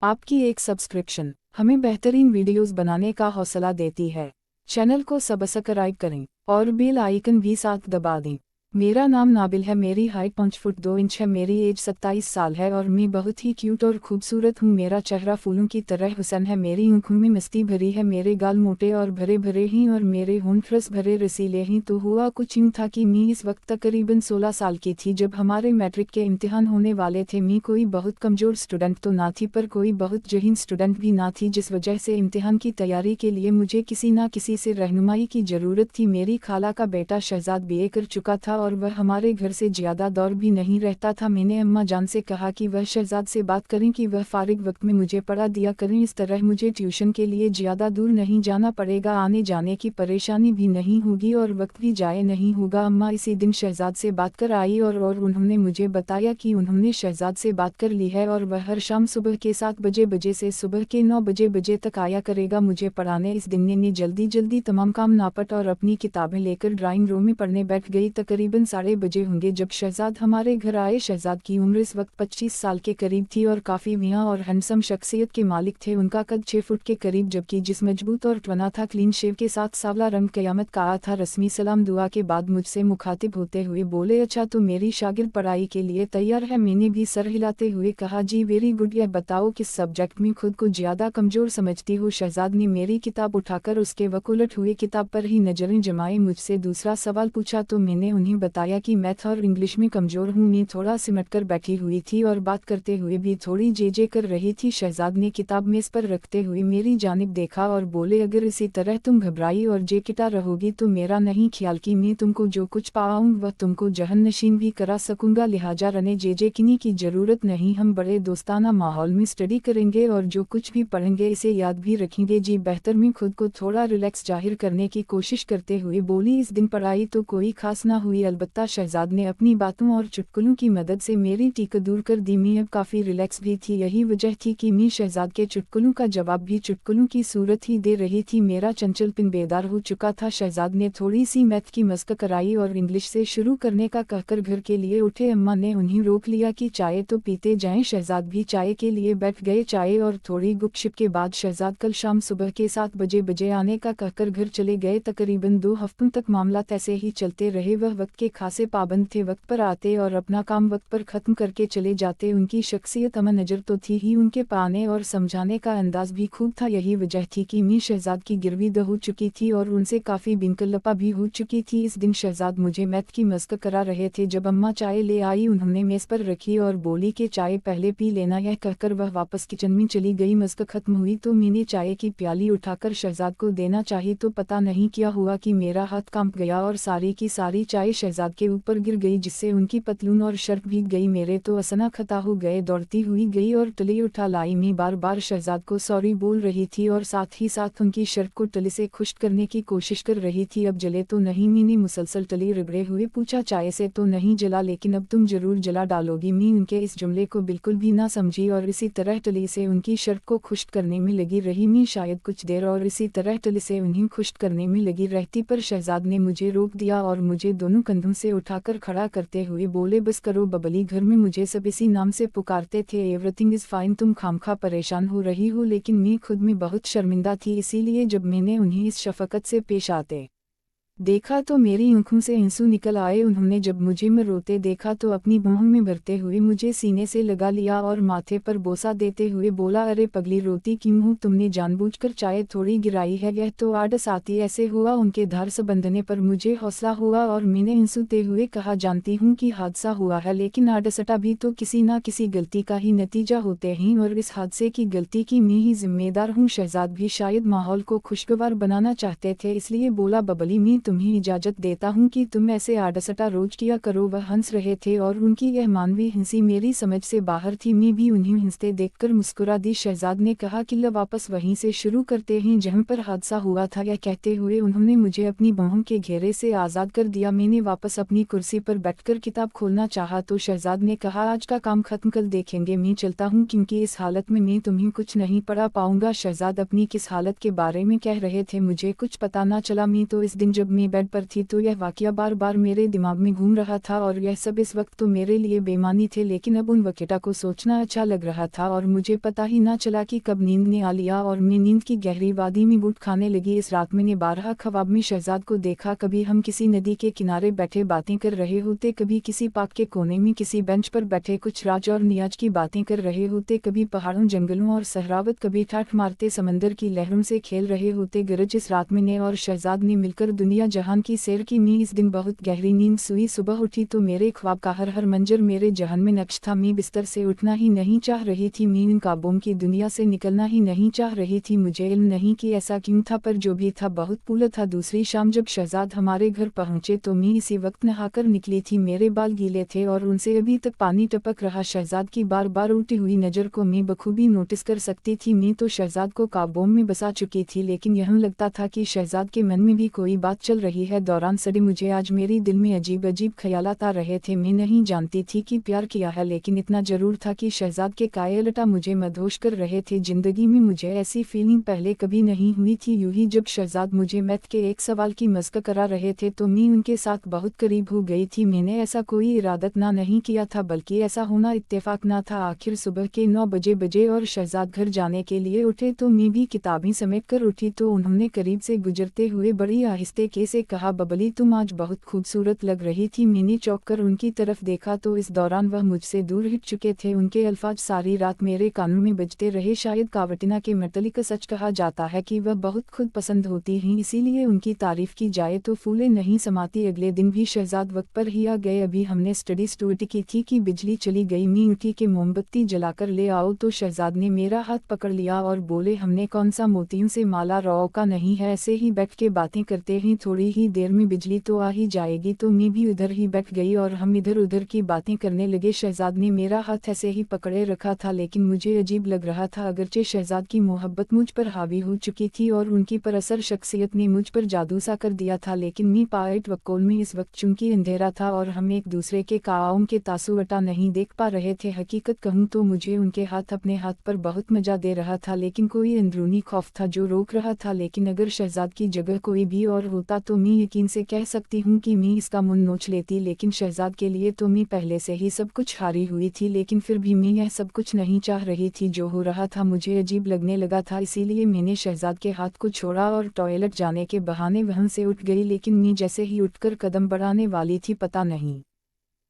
आपकी एक सब्सक्रिप्शन हमें बेहतरीन वीडियोस बनाने का हौसला देती है। चैनल को सब्सक्राइब करें और बेल आइकन भी साथ दबा दें। मेरा नाम नाबिल है, मेरी हाइट 5 फुट 2 इंच है, मेरी एज 27 साल है और मैं बहुत ही क्यूट और खूबसूरत हूँ। मेरा चेहरा फूलों की तरह हुसन है, मेरी आँखों में मस्ती भरी है, मेरे गाल मोटे और भरे भरे हैं और मेरे होंठ रस भरे रसीले हैं। तो हुआ कुछ यूँ था कि मैं इस वक्त तकरीबन 16 साल की थी जब हमारे मैट्रिक के इम्तिहान होने वाले थे। मैं कोई बहुत कमज़ोर स्टूडेंट तो ना थी पर कोई बहुत जहीन स्टूडेंट भी ना थी, जिस वजह से इम्तिहान की तैयारी के लिए मुझे किसी न किसी से रहनुमाई की ज़रूरत थी। मेरी खाला का बेटा शहजाद बीए कर चुका था और वह हमारे घर से ज़्यादा दूर भी नहीं रहता था। मैंने अम्मा जान से कहा कि वह शहजाद से बात करें कि वह फारिग वक्त में मुझे पढ़ा दिया करें, इस तरह मुझे ट्यूशन के लिए ज़्यादा दूर नहीं जाना पड़ेगा, आने जाने की परेशानी भी नहीं होगी और वक्त भी ज़ाय नहीं होगा। अम्मा इसी दिन शहजाद से बात कर आई और उन्होंने मुझे बताया कि उन्होंने शहजाद से बात कर ली है और वह हर शाम सुबह के 7 बजे से सुबह के 9 बजे तक आया करेगा मुझे पढ़ाने। इस दिन ने जल्दी तमाम काम नापट और अपनी किताबें लेकर ड्राइंग रूम में पढ़ने बैठ गई। तकरीबन 12:30 बजे होंगे जब शहजाद हमारे घर आए। शहजाद की उम्र इस वक्त 25 साल के करीब थी और काफ़ी मियाँ और हैंडसम शख्सियत के मालिक थे। उनका कद 6 फुट के करीब जबकि जिस्म मजबूत और ट्वना था, क्लीन शेव के साथ सावला रंग क़यामत का था। रस्मी सलाम दुआ के बाद मुझसे मुखातिब होते हुए बोले, अच्छा तो मेरी शागिर्द पढ़ाई के लिए तैयार है? मैंने भी सर हिलाते हुए कहा, जी वेरी गुड। यह बताओ किस सब्जेक्ट में खुद को ज़्यादा कमज़ोर समझती हो? शहजाद ने मेरी किताब उठाकर उसके वकुलट हुए किताब पर ही नज़रें जमाई मुझसे दूसरा सवाल पूछा तो मैंने उन्हें बताया कि मैथ और इंग्लिश में कमज़ोर हूँ। मैं थोड़ा सिमटकर बैठी हुई थी और बात करते हुए भी थोड़ी जे कर रही थी। शहजाद ने किताब मेज़ पर रखते हुए मेरी जानिब देखा और बोले, अगर इसी तरह तुम घबराई और जेकिटा रहोगी तो मेरा नहीं ख्याल कि मैं तुमको जो कुछ पाऊँ वह तुमको जहन नशीन भी करा सकूँगा, लिहाजा रने जेकिनी की ज़रूरत नहीं। हम बड़े दोस्ताना माहौल में स्टडी करेंगे और जो कुछ भी पढ़ेंगे इसे याद भी रखेंगे। जी बेहतर। मैं खुद को थोड़ा रिलैक्स जाहिर करने की कोशिश करते हुए बोली, इस दिन पढ़ाई तो कोई खास ना हुई, अलबत्ता शहजाद ने अपनी बातों और चुटकुलों की मदद से मेरी टीक दूर कर दी। मैं अब काफ़ी रिलैक्स भी थी, यही वजह थी कि मैं शहजाद के चुटकुलों का जवाब भी चुटकुलों की सूरत ही दे रही थी। मेरा चंचल पिन बेदार हो चुका था। शहजाद ने थोड़ी सी मैथ की मशक कराई और इंग्लिश से शुरू करने का कहकर घर के लिए उठे। अम्मा ने उन्हें रोक लिया कि चाय तो पीते जाएं। शहजाद भी चाय के लिए बैठ गए। चाय और थोड़ी गुपशप के बाद शहजाद कल शाम सुबह के 7 बजे आने का कहकर घर चले गए। तकरीबन 2 हफ्तों तक मामला ऐसे ही चलते रहे। वह वक्त के खासे पाबंद थे, वक्त पर आते और अपना काम वक्त पर ख़त्म करके चले जाते। उनकी शख्सियत अमन नज़र तो थी ही, उनके पाने और समझाने का अंदाज भी खूब था। यही वजह थी कि मैं शहजाद की गिरवी हो चुकी थी और उनसे काफ़ी बिनकलपा भी हो चुकी थी। इस दिन शहजाद मुझे मैथ की मशक करा रहे थे जब अम्मा चाय ले आई। उन्होंने मेज़ पर रखी और बोली कि चाय पहले पी लेना। यह कहकर वह वापस किचन में चली गई। मशक ख़त्म हुई तो मैंने चाय की प्याली उठाकर शहजाद को देना चाही तो पता नहीं क्या हुआ कि मेरा हाथ कांप गया और सारी की सारी चाय शहजाद के ऊपर गिर गई, जिससे उनकी पतलून और शर्ट भीग गई। मेरे तो असना खता हो गए। दौड़ती हुई गई और टली उठा लाई। मैं बार बार शहजाद को सॉरी बोल रही थी और साथ ही साथ उनकी शर्ट को टली से खुश्क करने की कोशिश कर रही थी। अब जले तो नहीं? मैंने मुसलसल टली रगड़े हुए पूछा। चाय से तो नहीं जला, लेकिन अब तुम जरूर जला डालोगी। मैं उनके इस जुमले को बिल्कुल भी ना समझी और इसी तरह टली से उनकी शर्ट को खुश्क करने में लगी रही। मैं शायद कुछ देर और इसी तरह टली से उन्हें खुश्क करने में लगी रहती, पर शहजाद ने मुझे रोक दिया और मुझे दोनों कंधों से उठाकर खड़ा करते हुए बोले, बस करो बबली, घर में मुझे सब इसी नाम से पुकारते थे। Everything is fine. तुम खामखा परेशान हो रही हो। लेकिन मैं खुद में बहुत शर्मिंदा थी, इसीलिए जब मैंने उन्हें इस शफकत से पेश आते देखा तो मेरी आंखों से आंसू निकल आए। उन्होंने जब मुझे में रोते देखा तो अपनी बाहों में भरते हुए मुझे सीने से लगा लिया और माथे पर बोसा देते हुए बोला, अरे पगली रोती क्यों हो? तुमने जानबूझकर चाय थोड़ी गिराई है, यह तो आड़स आती ऐसे हुआ। उनके धार से बंधने पर मुझे हौसला हुआ और मैंने आंसूते हुए कहा, जानती हूँ कि हादसा हुआ है, लेकिन आड़सटा भी तो किसी न किसी गलती का ही नतीजा होते हैं और इस हादसे की गलती की मैं ही जिम्मेदार हूँ। शहजाद भी शायद माहौल को खुशगवार बनाना चाहते थे, इसलिए बोला, बबली मैं तुम्हें इजाज़त देता हूँ कि तुम ऐसे आड़सटा रोज किया करो। वह हंस रहे थे और उनकी यह मानवी हंसी मेरी समझ से बाहर थी। मैं भी उन्हें हंसते देखकर मुस्कुरा दी। शहजाद ने कहा कि लो वापस वहीं से शुरू करते हैं जहाँ पर हादसा हुआ था। यह कहते हुए उन्होंने मुझे अपनी बाहों के घेरे से आज़ाद कर दिया। मैंने वापस अपनी कुर्सी पर बैठकर किताब खोलना चाहा तो शहजाद ने कहा, आज का काम खत्म कल देखेंगे, मैं चलता हूँ क्योंकि इस हालत में मैं तुम्हें कुछ नहीं पढ़ा पाऊंगा। शहजाद अपनी किस हालत के बारे में कह रहे थे मुझे कुछ पता ना चला। मैं तो इस दिन जब मैं बेड पर थी तो यह वाकया बार बार मेरे दिमाग में घूम रहा था और यह सब इस वक्त तो मेरे लिए बेमानी थे, लेकिन अब उन वक़्त को सोचना अच्छा लग रहा था और मुझे पता ही ना चला कि कब नींद ने आ लिया और मैं नींद की गहरी वादी में गुट खाने लगी। इस रात मैंने बारहा ख्वाब में शहजाद को देखा। कभी हम किसी नदी के किनारे बैठे बातें कर रहे होते, कभी किसी पार्क के कोने में किसी बेंच पर बैठे कुछ राज और नियाज की बातें कर रहे होते, कभी पहाड़ों जंगलों और सहरावत, कभी ठाठ मारते समंदर की लहरों से खेल रहे होते। गरज इस रात मैंने और शहजाद ने मिलकर दुनिया जहान की सैर की। मैं इस दिन बहुत गहरी नींद सोई। सुबह उठी तो मेरे ख्वाब का हर मंजर मेरे जहन में नक्श था। मैं बिस्तर से उठना ही नहीं चाह रही थी, मैं इन ख्वाबों की दुनिया से निकलना ही नहीं चाह रही थी। मुझे इल्म नहीं कि ऐसा क्यों था, पर जो भी था बहुत पूरा था। दूसरी शाम जब शहजाद हमारे घर पहुंचे तो मैं इसी वक्त नहाकर निकली थी। मेरे बाल गीले थे और उनसे अभी तक पानी टपक रहा। शहजाद की बार बार उल्टी हुई नज़र को मैं बखूबी नोटिस कर सकती थी। मैं तो शहजाद को काबू में बसा चुकी थी, लेकिन यह लगता था कि शहजाद के मन में भी कोई बात चल रही है। दौरान सड़ी मुझे आज मेरे दिल में अजीब अजीब ख्यालात आ रहे थे। मैं नहीं जानती थी कि प्यार किया है, लेकिन इतना जरूर था कि शहजाद के कायलटा मुझे मदहोश कर रहे थे। जिंदगी में मुझे ऐसी फीलिंग पहले कभी नहीं हुई थी। यूं ही जब शहजाद मुझे मैथ के एक सवाल की मशक करा रहे थे तो मैं उनके साथ बहुत करीब हो गई थी। मैंने ऐसा कोई इरादत ना नहीं किया था, बल्कि ऐसा होना इत्तेफाक ना था। आखिर सुबह के 9 बजे और शहजाद घर जाने के लिए उठे तो मैं भी किताबें समेट कर उठी तो उन्होंने करीब से गुजरते हुए बड़ी आहिस्ते से कहा, बबली तुम आज बहुत खूबसूरत लग रही थी। मैंने चौंक कर उनकी तरफ देखा तो इस दौरान वह मुझसे दूर हट चुके थे। उनके अल्फाज सारी रात मेरे कानों में बजते रहे। शायद कावटिना के मतलब सच कहा जाता है कि वह बहुत खुद पसंद होती हैं, इसीलिए उनकी तारीफ की जाए तो फूले नहीं समाती। अगले दिन भी शहजाद वक्त पर ही आ गए। अभी हमने स्टडी स्टूडी की थी कि बिजली चली गई। मैं उठी कि मोमबत्ती जलाकर ले आओ तो शहजाद ने मेरा हाथ पकड़ लिया और बोले, हमने कौन सा मोतियों से माला रौ का नहीं है, ऐसे ही बैठ के बातें करते हैं, थोड़ी ही देर में बिजली तो आ ही जाएगी। तो मैं भी उधर ही बैठ गई और हम इधर उधर की बातें करने लगे। शहजाद ने मेरा हाथ ऐसे ही पकड़े रखा था, लेकिन मुझे अजीब लग रहा था। अगरचे शहजाद की मोहब्बत मुझ पर हावी हो चुकी थी और उनकी परअसर शख्सियत ने मुझ पर जादू सा कर दिया था, लेकिन मैं पाइट वक्कोल में इस वक्त चूंकि अंधेरा था और हम एक दूसरे के काओं के तासुवटा नहीं देख पा रहे थे। हकीकत कहूँ तो मुझे उनके हाथ अपने हाथ पर बहुत मजा दे रहा था, लेकिन कोई अंदरूनी खौफ था जो रोक रहा था। लेकिन अगर शहजाद की जगह कोई भी और होता तो मैं यकीन से कह सकती हूँ कि मैं इसका मुंह नोच लेती, लेकिन शहजाद के लिए तो मैं पहले से ही सब कुछ हारी हुई थी। लेकिन फिर भी मैं यह सब कुछ नहीं चाह रही थी। जो हो रहा था मुझे अजीब लगने लगा था, इसीलिए मैंने शहजाद के हाथ को छोड़ा और टॉयलेट जाने के बहाने वहां से उठ गई। लेकिन मैं जैसे ही उठकर कदम बढ़ाने वाली थी, पता नहीं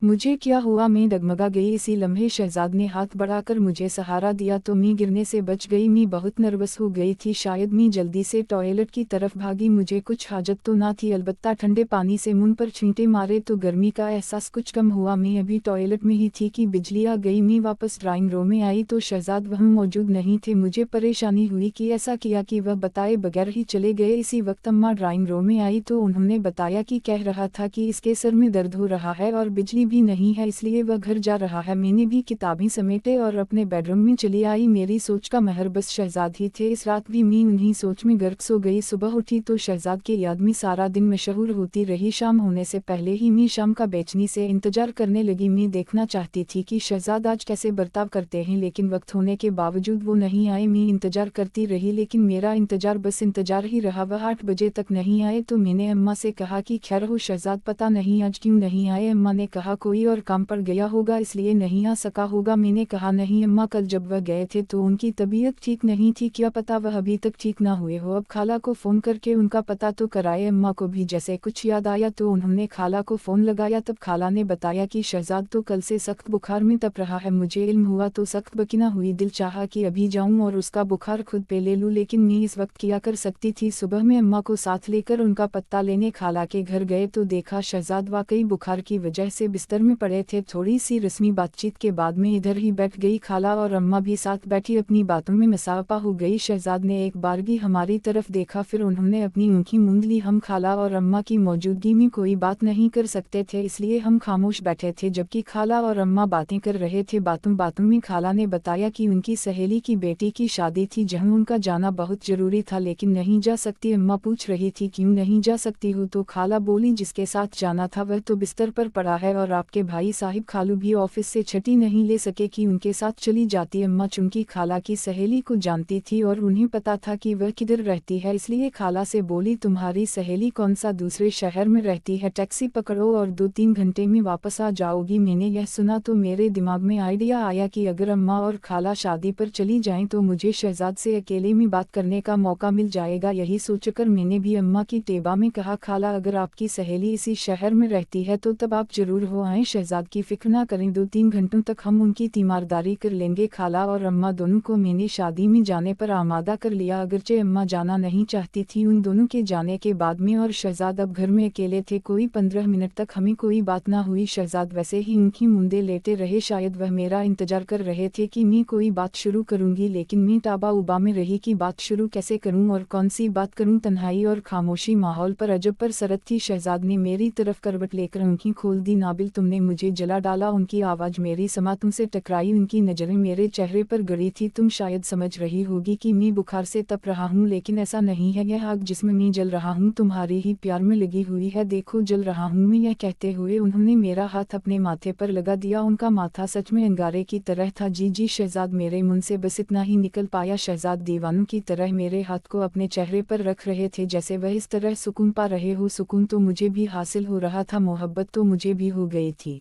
मुझे क्या हुआ, मैं डगमगा गई। इसी लम्हे शहजाद ने हाथ बढ़ाकर मुझे सहारा दिया तो मैं गिरने से बच गई। मैं बहुत नर्वस हो गई थी, शायद मैं जल्दी से टॉयलेट की तरफ भागी। मुझे कुछ हाजत तो ना थी, अलबत्ता ठंडे पानी से मुंह पर छींटे मारे तो गर्मी का एहसास कुछ कम हुआ। मैं अभी टॉयलेट में ही थी कि बिजली आ गई। मैं वापस ड्राइंग रूम में आई तो शहजाद वहाँ मौजूद नहीं थे। मुझे परेशानी हुई कि ऐसा किया कि वह बताए बगैर ही चले गए। इसी वक्त अम्मा ड्राइंग रूम में आई तो उन्होंने बताया कि कह रहा था कि इसके सर में दर्द हो रहा है और बिजली भी नहीं है, इसलिए वह घर जा रहा है। मैंने भी किताबें समेटे और अपने बेडरूम में चली आई। मेरी सोच का महर बस शहजाद ही थे। इस रात भी मैं उन्हीं सोच में गर्क सो गई। सुबह उठी तो शहजाद के याद में सारा दिन मशहूर होती रही। शाम होने से पहले ही मैं शाम का बेचैनी से इंतजार करने लगी। मैं देखना चाहती थी कि शहजाद आज कैसे बर्ताव करते हैं, लेकिन वक्त होने के बावजूद वो नहीं आए। मैं इंतजार करती रही, लेकिन मेरा इंतजार बस इंतजार ही रहा। वह 8 बजे तक नहीं आए तो मैंने अम्मा से कहा कि खैर हो शहजाद, पता नहीं आज क्यों नहीं आए। अम्मा ने कहा कोई और काम पड़ गया होगा इसलिए नहीं आ सका होगा। मैंने कहा नहीं अम्मा, कल जब वह गए थे तो उनकी तबीयत ठीक नहीं थी, क्या पता वह अभी तक ठीक ना हुए हो। अब खाला को फ़ोन करके उनका पता तो कराए। अम्मा को भी जैसे कुछ याद आया तो उन्होंने खाला को फ़ोन लगाया। तब खाला ने बताया कि शहजाद तो कल से सख्त बुखार में तप रहा है। मुझे इल्म हुआ तो सख्त बकिना हुई, दिल चाहा कि अभी जाऊं और उसका बुखार खुद पे ले लूं, लेकिन मैं इस वक्त क्या कर सकती थी। सुबह में अम्मा को साथ लेकर उनका पत्ता लेने खाला के घर गए तो देखा शहजाद वाकई बुखार की वजह से बिस्तर में पड़े थे। थोड़ी सी रस्मी बातचीत के बाद में इधर ही बैठ गई। खाला और अम्मा भी साथ बैठी अपनी बातों में मसाफा हो गई। शहजाद ने एक बार भी हमारी तरफ देखा, फिर उन्होंने अपनी आंखें मूंद ली। हम खाला और अम्मा की मौजूदगी में कोई बात नहीं कर सकते थे, इसलिए हम खामोश बैठे थे जबकि खाला और अम्मा बातें कर रहे थे। बातों में खाला ने बताया कि उनकी सहेली की बेटी की शादी थी जहां उनका जाना बहुत जरूरी था, लेकिन नहीं जा सकती। अम्मा पूछ रही थी क्यों नहीं जा सकती हो तो खाला बोली जिसके साथ जाना था वह तो बिस्तर पर पड़ा है और आपके भाई साहिब खालू भी ऑफिस से छुट्टी नहीं ले सके कि उनके साथ चली जाती। अम्मा चुनकी खाला की सहेली को जानती थी और उन्हें पता था कि वह किधर रहती है, इसलिए खाला से बोली तुम्हारी सहेली कौन सा दूसरे शहर में रहती है, टैक्सी पकड़ो और 2-3 घंटे में वापस आ जाओगी। मैंने यह सुना तो मेरे दिमाग में आइडिया आया कि अगर अम्मा और खाला शादी पर चली जाएं तो मुझे शहजाद से अकेले में बात करने का मौका मिल जाएगा। यही सोचकर मैंने भी अम्मा की टेबा में कहा, खाला अगर आपकी सहेली इसी शहर में रहती है तो तब आप जरूर हो आएं, शहजाद की फिक्र ना करें, 2-3 घंटों तक हम उनकी तीमारदारी कर लेंगे। खाला और अम्मा दोनों को मैंने शादी में जाने पर आमादा कर लिया। अगरचे अम्मा जाना नहीं चाहती थी, उन दोनों के जाने के बाद में और शहजाद अब घर में अकेले थे। कोई 15 मिनट तक हमें कोई बात ना हुई। शहजाद वैसे ही उनकी मुंदे लेटे रहे, शायद वह मेरा इंतजार कर रहे थे कि मैं कोई बात शुरू करूंगी, लेकिन मैं ताबा उबा में रही कि बात शुरू कैसे करूं और कौन सी बात करूं। तन्हाई और खामोशी माहौल पर अजब पर सरत थी। शहजाद ने मेरी तरफ करवट लेकर आंखें खोल दी। नाबिल तुमने मुझे जला डाला। उनकी आवाज़ मेरी समातों से टकराई, उनकी नज़रें मेरे चेहरे पर गड़ी थी। तुम शायद समझ रही होगी कि मैं बुखार से तप रहा हूँ, लेकिन ऐसा नहीं है, यह आग जिसमें मैं जल रहा हूँ तुम्हारी ही प्यार में लगी हुई है, देखो जल रहा हूँ मैं। यह कहते हुए उन्होंने मेरा हाथ अपने माथे पर लगा दिया। उनका माथा सच में अंगारे की तरह था। जी शहजाद, मेरे मुंह से बस इतना ही निकल पाया। शहजाद दीवानों की तरह मेरे हाथ को अपने चेहरे पर रख रहे थे, जैसे वह इस तरह सुकून पा रहे हो। सुकून तो मुझे भी हासिल हो रहा था, मोहब्बत तो मुझे भी हो गई थी।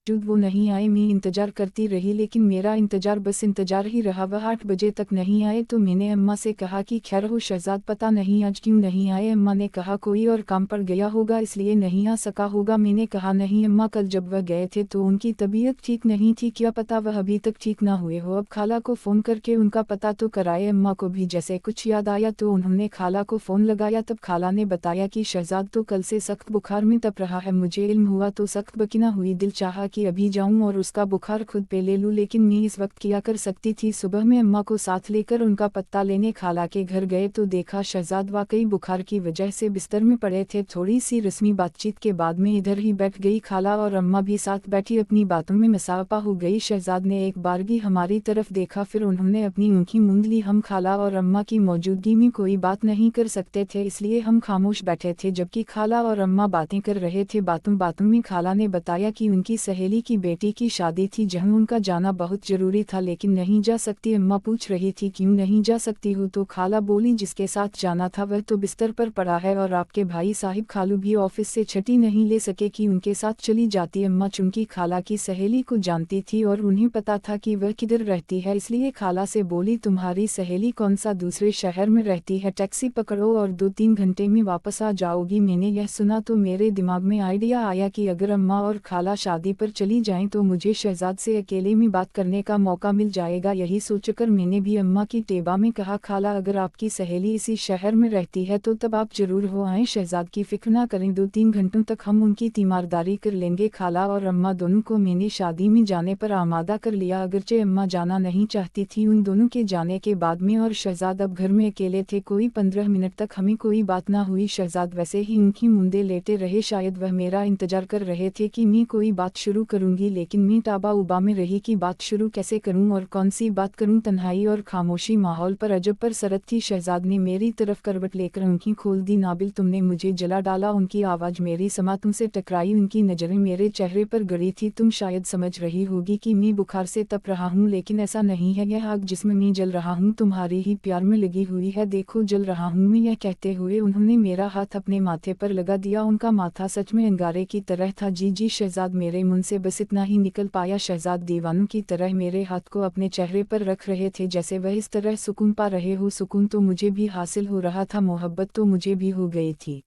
जुद वो नहीं आए, मैं इंतजार करती रही, लेकिन मेरा इंतजार बस इंतजार ही रहा। वह 8 बजे तक नहीं आए तो मैंने अम्मा से कहा कि खैर हो शहजाद, पता नहीं आज क्यों नहीं आए। अम्मा ने कहा कोई और काम पड़ गया होगा इसलिए नहीं आ सका होगा। मैंने कहा नहीं अम्मा, कल जब वह गए थे तो उनकी तबीयत ठीक नहीं थी, क्या पता वह अभी तक ठीक ना हुए हो। अब खाला को फ़ोन करके उनका पता तो कराए। अम्मा को भी जैसे कुछ याद आया तो उन्होंने खाला को फ़ोन लगाया। तब खाला ने बताया कि शहजाद तो कल से सख्त बुखार में तप रहा है। मुझे इल्म हुआ तो सख्त बकिना हुई, दिल चाहा कि अभी जाऊं और उसका बुखार खुद पे ले लूं, लेकिन मैं इस वक्त क्या कर सकती थी। सुबह में अम्मा को साथ लेकर उनका पत्ता लेने खाला के घर गए तो देखा शहजाद वाकई बुखार की वजह से बिस्तर में पड़े थे। थोड़ी सी रस्मी बातचीत के बाद में इधर ही बैठ गई। खाला और अम्मा भी साथ बैठी अपनी बातों में मसाफा हो गई। शहजाद ने एक बारगी हमारी तरफ देखा, फिर उन्होंने अपनी आंखें मूंद ली। हम खाला और अम्मा की मौजूदगी में कोई बात नहीं कर सकते थे, इसलिए हम खामोश बैठे थे जबकि खाला और अम्मा बातें कर रहे थे। बातों बातों में खाला ने बताया कि उनकी सहेली की बेटी की शादी थी जहां उनका जाना बहुत जरूरी था, लेकिन नहीं जा सकती। अम्मा पूछ रही थी क्यों नहीं जा सकती हो, तो खाला बोली जिसके साथ जाना था वह तो बिस्तर पर पड़ा है और आपके भाई साहिब खालू भी ऑफिस से छुट्टी नहीं ले सके कि उनके साथ चली जाती। अम्मा चुनकी खाला की सहेली को जानती थी और उन्हें पता था कि वह किधर रहती है, इसलिए खाला से बोली तुम्हारी सहेली कौन सा दूसरे शहर में रहती है, टैक्सी पकड़ो और 2-3 घंटे में वापस आ जाओगी। मैंने यह सुना तो मेरे दिमाग में आइडिया आया कि अगर अम्मा और खाला शादी पर चली जाएं तो मुझे शहजाद से अकेले में बात करने का मौका मिल जाएगा। यही सोचकर मैंने भी अम्मा की टेबा में कहा, खाला अगर आपकी सहेली इसी शहर में रहती है तो तब आप जरूर हो आएं, शहजाद की फिक्र ना करें, 2-3 घंटों तक हम उनकी तीमारदारी कर लेंगे। खाला और अम्मा दोनों को मैंने शादी में जाने पर आमादा कर लिया। अगरचे अम्मा जाना नहीं चाहती थी, उन दोनों के जाने के बाद में और शहजाद अब घर में अकेले थे। कोई 15 मिनट तक हमें कोई बात ना हुई। शहजाद वैसे ही उनकी मुंदे लेटे रहे, शायद वह मेरा इंतजार कर रहे थे कि मैं कोई बात शुरू करूंगी, लेकिन मैं ताबा उबा में रही कि बात शुरू कैसे करूं और कौन सी बात करूं। तन्हाई और खामोशी माहौल पर अजब पर सरत थी। शहजाद ने मेरी तरफ करवट लेकर आंखें खोल दी। नाबिल तुमने मुझे जला डाला। उनकी आवाज़ मेरी समातों से टकराई, उनकी नज़रें मेरे चेहरे पर गड़ी थी। तुम शायद समझ रही होगी कि मैं बुखार से तप रहा हूँ, लेकिन ऐसा नहीं है, यह आग जिसमें मैं जल रहा हूँ तुम्हारी ही प्यार में लगी हुई है, देखो जल रहा हूँ मैं। यह कहते हुए उन्होंने मेरा हाथ अपने माथे पर लगा दिया। उनका माथा सच में अंगारे की तरह था। जी शहजाद, मेरे मुंह से बस इतना ही निकल पाया। शहजाद दीवानों की तरह मेरे हाथ को अपने चेहरे पर रख रहे थे, जैसे वह इस तरह सुकून पा रहे हो। सुकून तो मुझे भी हासिल हो रहा था, मोहब्बत तो मुझे भी हो गई थी।